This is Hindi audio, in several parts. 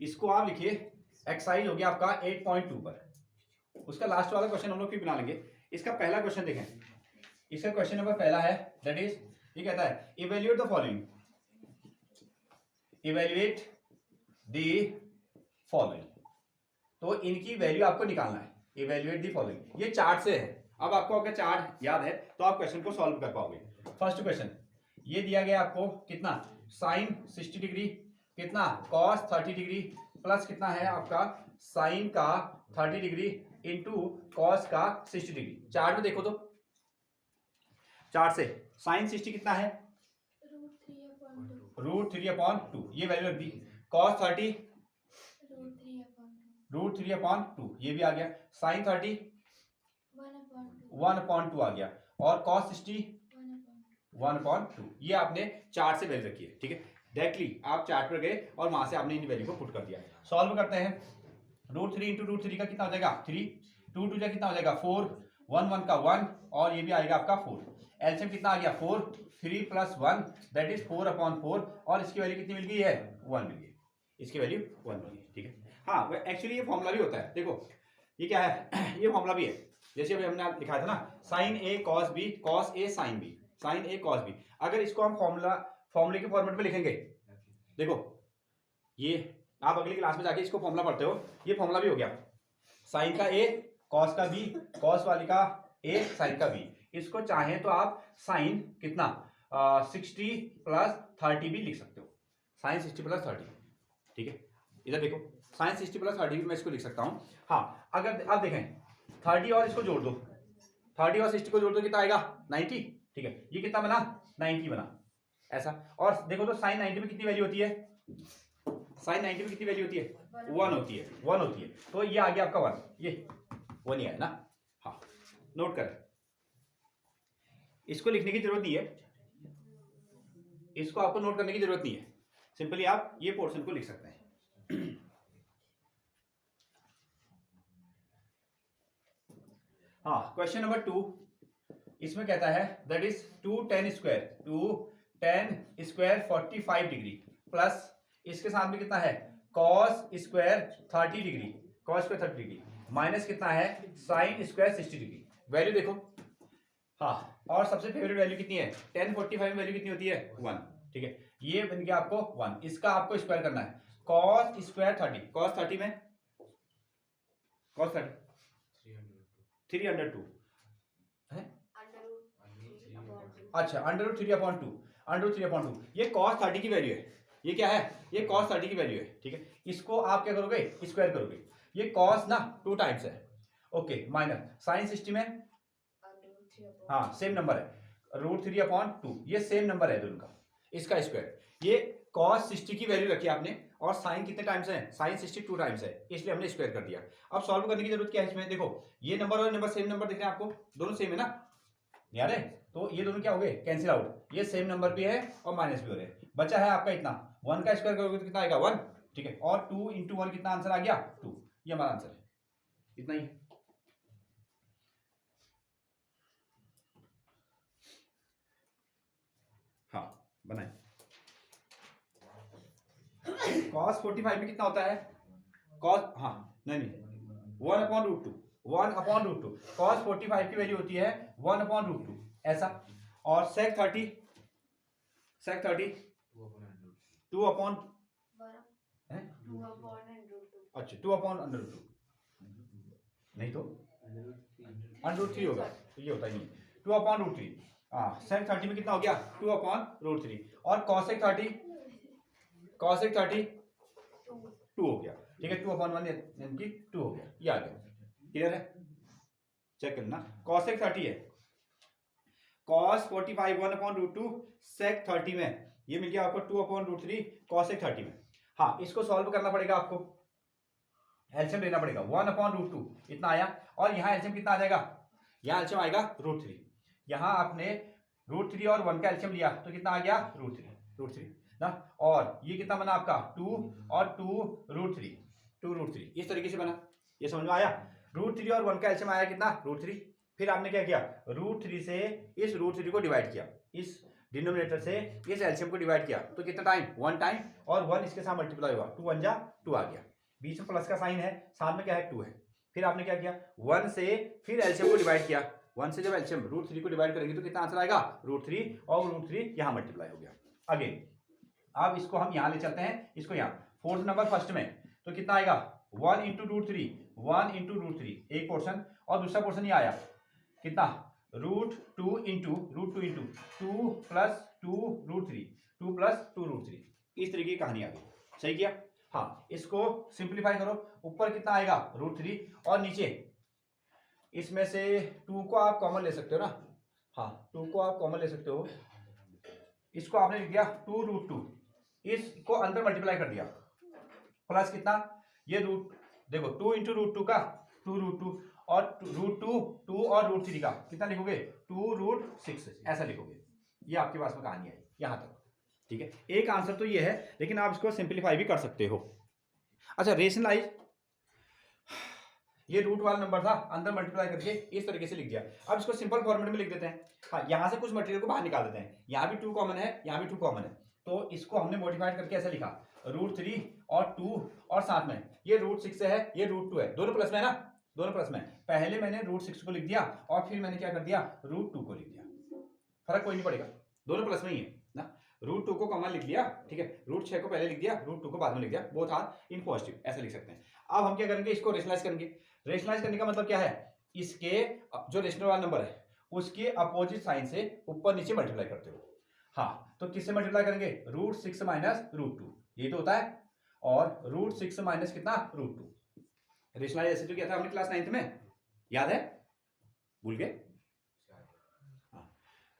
इसको आप लिखिए एक्सरसाइज हो गया आपका 8.2 पर। उसका लास्ट वाला क्वेश्चन हम लोग फिर बना लेंगे। इसका पहला क्वेश्चन देखें, इसका क्वेश्चन नंबर पहला है, दैट इज ये कहता है evaluate the following, evaluate the following. तो इनकी वैल्यू आपको निकालना है, इवेल्युएट द फॉलोइंग। ये चार्ट से है। अब आपको अगर चार्ट याद है तो आप क्वेश्चन को सॉल्व कर पाओगे। फर्स्ट क्वेश्चन ये दिया गया आपको कितना, साइन 60 डिग्री, कितना कॉस 30 डिग्री, प्लस कितना है आपका साइन का 30 डिग्री इंटू कॉस का 60 डिग्री। चार्ट में देखो तो, चार्ट से साइन 60 कितना है √3/2, ये वैल्यू रख दी। कॉस 30 √3/2, ये भी आ गया। साइन 30 1/2 आ गया, और कॉस 60 1/2। ये आपने चार्ट से वैल्यू रखी है, ठीक है। डायरेक्टली आप चार्ट पर गए और वहां से आपने इन वैल्यू को पुट कर दिया। सॉल्व करते हैं। √3 इंटू √3 का कितना हो जाएगा 3, 2 2 कितना हो जाएगा 4, 1 1 का 1, और ये भी आएगा आपका 4। एलसीएम कितना आ गया 4, 3 + 1 दैट इज 4/4, और इसकी वैल्यू कितनी मिल गई है 1 मिल गई, इसकी वैल्यू 1 मिल गई, ठीक है। हाँ एक्चुअली ये फॉर्मूला भी होता है, देखो ये क्या है ये फॉर्मूला भी है। जैसे अभी हमने लिखा था ना sign A cos B, cos A sine B, sign A cos B. अगर इसको हम फॉर्मूले के फॉर्मेट में लिखेंगे, देखो ये आप अगली क्लास में जाके इसको फॉर्मूला पढ़ते हो, ये फॉर्मूला भी हो गया साइन का ए कॉस का बी, कॉस वाली का ए साइन का बी। इसको चाहें तो आप साइन कितना 60 + 30 भी लिख सकते हो, साइन 60 + 30, ठीक है। इधर देखो साइन 60 + 30 भी मैं इसको लिख सकता हूं। हाँ अगर आप देखें 30 और इसको जोड़ दो, 30 और 60 को जोड़ दो कितना आएगा 90, ठीक है। ये कितना बना 90 बना ऐसा। और देखो तो साइन 90 में कितनी वैल्यू होती है, साइन 90 में कितनी वैल्यू होती है 1 होती है, 1 होती है। तो ये आ गया आपका 1, ये 1 ही आया ना। हाँ नोट कर, इसको लिखने की जरूरत नहीं है, इसको आपको नोट करने की जरूरत नहीं है, सिंपली आप ये पोर्शन को लिख सकते हैं। हाँ क्वेश्चन नंबर 2, इसमें कहता है that is 2 tan square 45 degree plus इसके साथ में कितना है cos square 30 degree, cos square 30 degree minus कितना है sin स्क्वायर 60 डिग्री। वैल्यू देखो, हाँ और सबसे फेवरेट वैल्यू कितनी है tan 45 में वैल्यू कितनी होती है 1, ठीक है। ये बन गया आपको 1, इसका आपको स्क्वायर करना है cos स्क्वायर 30, cos 30 में cos 30 302 है, अच्छा √3/2, ये cos 30 की वैल्यू है, ये क्या है ये cos 30 की वैल्यू है, ठीक है। इसको आप क्या करोगे स्क्वायर करोगे, ये cos ना 2 टाइम्स है, ओके, माइनस sin 60 में हाँ सेम नंबर है √3/2, ये सेम नंबर है दोनों का, इसका स्क्वायर। ये cos 60 की वैल्यू रखी आपने, और साइन कितने टाइम्स है साइन 60 2 टाइम्स है, इसलिए हमने स्क्वायर कर दिया। अब सॉल्व करने की जरूरत क्या है इसमें, देखो ये नंबर और नंबर सेम नंबर दिख रहे हैं आपको, दोनों सेम है ना, याद है। तो ये दोनों क्या हो गए कैंसिल आउट, ये सेम नंबर भी है और माइनस भी हो रहे हैं। बचा है आपका इतना 1 का स्क्वायर करोगे तो कितना आएगा 1, ठीक है। और 2 × 1 कितना आंसर आ गया 2, ये हमारा आंसर है, इतना ही। हाँ बनाए। cos 45 में कितना होता है cos, हाँ नहीं 1/√2, 1/√2, cos 45 की वैल्यू होती है 1/√2 ऐसा। और sec 30 2 अपॉन अच्छा 2/√2 नहीं तो √3 होगा, तो ये होता ही नहीं 2/√3। हाँ sec 30 में कितना हो गया 2/√3, और cosec 30 2 हो गया, ठीक है। 2/1 यानी कि 2 हो गया, ये आ गया, क्लियर है। चेक करना cosec 30 है, cos 45 1/√2, sec 30 में ये मिल गया आपको 2/√3 cosec 30 में। हाँ इसको सॉल्व करना पड़ेगा आपको, एलसीएम लेना पड़ेगा 1/√2 इतना आया, और यहाँ एलसीएम कितना आ जाएगा, यहाँ एलसीएम आएगा √3, यहाँ आपने √3 और 1 का एलसीएम लिया तो कितना आ गया √3 ना, और ये कितना बना आपका 2 और 2√3 इस तरीके से बना, ये समझ में आया। √3 और 1 का एलसीएम आया कितना √3, फिर आपने क्या किया √3 से इस √3 को डिवाइड किया, इस डिनोमिनेटर से इस एलसीएम को डिवाइड किया तो कितना टाइम, 1 टाइम, और 1 इसके साथ मल्टीप्लाई हुआ, 2 1 जा 2 आ गया, बीच में प्लस का साइन है, साथ में क्या है 2 है। फिर आपने क्या किया, 1 से फिर एलसीएम को डिवाइड किया, 1 से जब एलसीएम √3 को डिवाइड करेंगे तो कितना आंसर आएगा, √3, और √3 यहाँ मल्टीप्लाई हो गया। अगेन अब इसको हम यहाँ ले चलते हैं, इसको यहाँ फोर्थ नंबर फर्स्ट में, तो कितना आएगा 1 इंटू √3, 1 इंटू √3 एक पोर्शन, और दूसरा पोर्शन ये आया कितना √2 इंटू 2 प्लस 2 √3, 2 प्लस 2 √3, इस तरीके की कहानी आ गई। सही किया। हाँ, इसको सिंप्लीफाई करो, ऊपर कितना आएगा √3, और नीचे इसमें से 2 को आप कॉमन ले सकते हो ना, हाँ 2 को आप कॉमन ले सकते हो, इसको आपने लिख दिया 2 √2, इसको अंदर मल्टीप्लाई कर दिया, प्लस कितना ये रूट, देखो 2 इंटू √2 का 2 √2, और √2 और √3 का कितना लिखोगे 2 √6, ऐसा लिखोगे। ये आपके पास में कहानी है यहां तक, ठीक है। एक आंसर तो ये है, लेकिन आप इसको सिंप्लीफाई भी कर सकते हो। अच्छा, रेशनलाइज, ये रूट वाला नंबर था, अंदर मल्टीप्लाई करके इस तरीके से लिख दिया। अब इसको सिंपल फॉर्मेट में लिख देते हैं। हाँ, यहां से कुछ मटेरियल को बाहर निकाल देते हैं, यहाँ भी 2 कॉमन है, यहाँ भी 2 कॉमन है, तो इसको हमने मॉडिफाइड करके ऐसा लिखा √3 और 2, और साथ में ये √6 है, ये √2 है, दोनों प्लस में है ना, दोनों प्लस में। पहले मैंने √6 को लिख दिया, और फिर मैंने क्या कर दिया √2 को लिख दिया, फर्क कोई नहीं पड़ेगा, दोनों प्लस में ही है ना। √2 को कॉमन लिख लिया, ठीक है, √6 को पहले लिख दिया, √2 को बाद में लिख दिया, बोथ आर इन पॉजिटिव, ऐसा लिख सकते हैं। अब हम क्या करेंगे, इसको रेशनलाइज करेंगे। रेशनलाइज करने का मतलब क्या है, इसके जो रेशनल वाला नंबर है उसके अपोजिट साइन से ऊपर नीचे मल्टीप्लाई करते हो। हाँ, तो किससे मल्टीप्लाई करेंगे, √6 माइनस √2, ये तो होता है, और √6 माइनस कितना √2। रेशनलाइज ऐसे तो किया था हमने क्लास 9th में, याद है, भूल गए।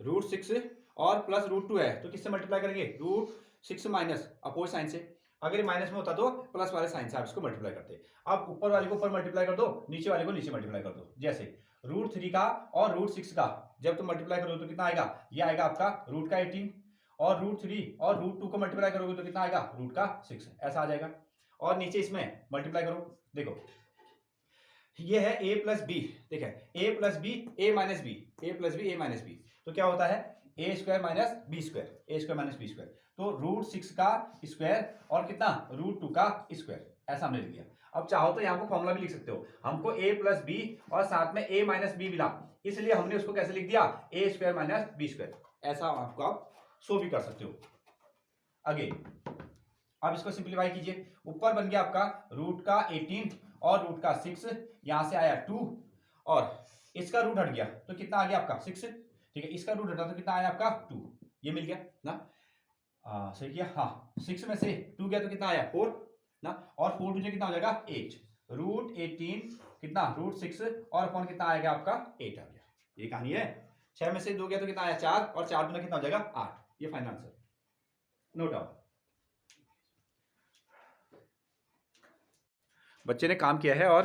√6 और प्लस √2 है, तो किससे मल्टीप्लाई करेंगे, √6 माइनस अपोजिट साइन से, अगर माइनस में होता तो प्लस वाले साइन से आप इसको मल्टीप्लाई करते। अब ऊपर वाले को ऊपर मल्टीप्लाई कर दो, नीचे वाले को नीचे मल्टीप्लाई कर दो। जैसे √3 का और √6 का जब तुम मल्टीप्लाई करोगे तो कितना आएगा, ये आएगा आपका रूट का 18, और √3 और √2 को मल्टीप्लाई करोगे तो कितना आएगा रूट का 6, ऐसा आ जाएगा। और नीचे इसमें मल्टीप्लाई करो, देखो ये है a प्लस बी, ठीक है, a plus B a minus B, a plus B a minus B, तो क्या होता है a square minus B square, a square minus B square, तो √6 का स्क्वायर और कितना √2 का स्क्वायर, ऐसा हमने लिख दिया। अब चाहो तो यहाँ को फॉर्मूला भी लिख सकते हो, हमको a प्लस बी और साथ में a माइनस बी मिला, इसलिए हमने उसको कैसे लिख दिया a square minus B square, ऐसा आपको आप शो भी कर सकते हो। अगेन अब इसको सिंप्लीफाई कीजिए, ऊपर बन गया आपका रूट का 18 और रूट का 6, यहां से आया 2, और इसका रूट हट गया तो कितना आ गया आपका 6, ठीक है, इसका रूट हटा तो कितना आया आपका 2, ये मिल गया ना। सही किया, हाँ 6 में से 2 गया तो कितना आया 4 ना, और 4 मुझे कितना हो जाएगा 8, √18 कितना √6 और अपॉन कितना आएगा आपका 8 आ गया। ये कहानी है। 6 में से 2 गया तो कितना आया 4, और 4 दूना कितना हो जाएगा 8, ये फाइनल आंसर, नो डाउट। बच्चे ने काम किया है और